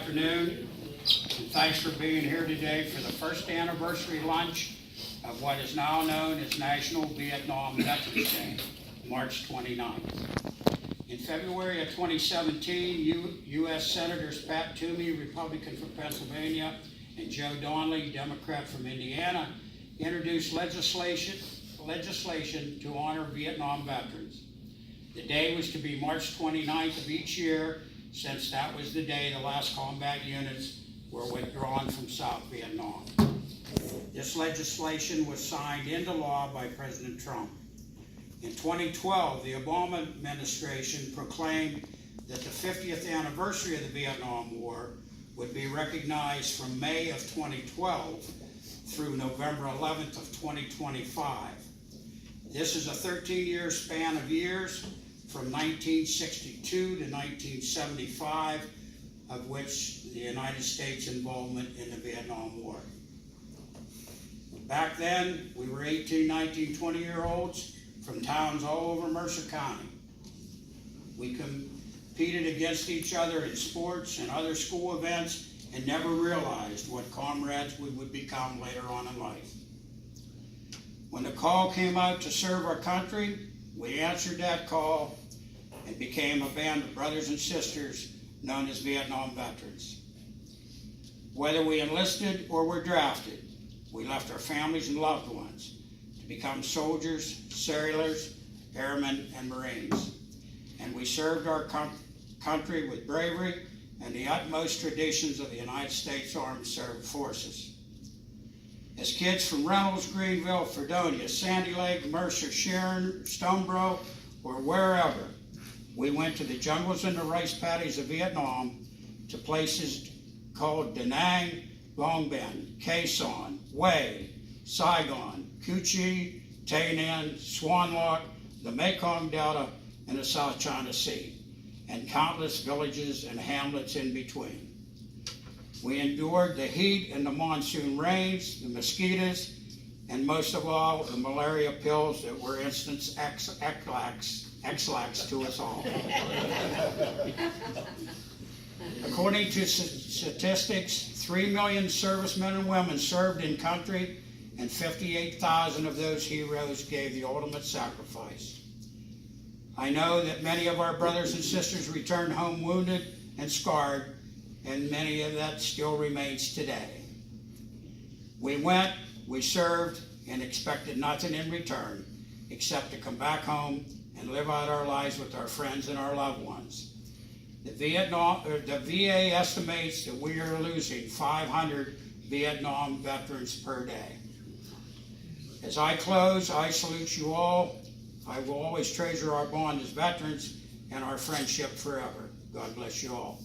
afternoon, and thanks for being here today for the first anniversary lunch of what is now known as National Vietnam Veterans Day, March 29th. In February of 2017, U.S. Senators Pat Toomey, Republican from Pennsylvania, and Joe Donnelly, Democrat from Indiana, introduced legislation to honor Vietnam veterans. The day was to be March 29th of each year, since that was the day the last combat units were withdrawn from South Vietnam. This legislation was signed into law by President Trump. In 2012, the Obama administration proclaimed that the 50th anniversary of the Vietnam War would be recognized from May of 2012 through November 11th of 2025. This is a 13-year span of years from 1962 to 1975, of which the United States involvement in the Vietnam War. Back then, we were 18, 19, 20-year-olds from towns all over Mercer County. We competed against each other in sports and other school events and never realized what comrades we would become later on in life. When the call came out to serve our country, we answered that call and became a band of brothers and sisters known as Vietnam veterans. Whether we enlisted or were drafted, we left our families and loved ones to become soldiers, sailors, airmen, and Marines. And we served our country with bravery and the utmost traditions of the United States Armed Forces. As kids from Reynolds, Greenville, Fredonia, Sandy Lake, Mercer, Sharon, Stoneboro, or wherever, we went to the jungles and the rice paddies of Vietnam, to places called Da Nang, Long Binh, Khe Sanh, Hue, Saigon, Cu Chi, Tay Ninh, Swan Lock, the Mekong Delta, and the South China Sea, and countless villages and hamlets in between. We endured the heat and the monsoon rains, the mosquitoes, and most of all, the malaria pills that were instant X-lax to us all. According to statistics, 3 million servicemen and women served in country, and 58,000 of those heroes gave the ultimate sacrifice. I know that many of our brothers and sisters returned home wounded and scarred, and many of that still remains today. We went, we served, and expected nothing in return except to come back home and live out our lives with our friends and our loved ones. The VA estimates that we are losing 500 Vietnam veterans per day. As I close, I salute you all. I will always treasure our bond as veterans and our friendship forever. God bless you all.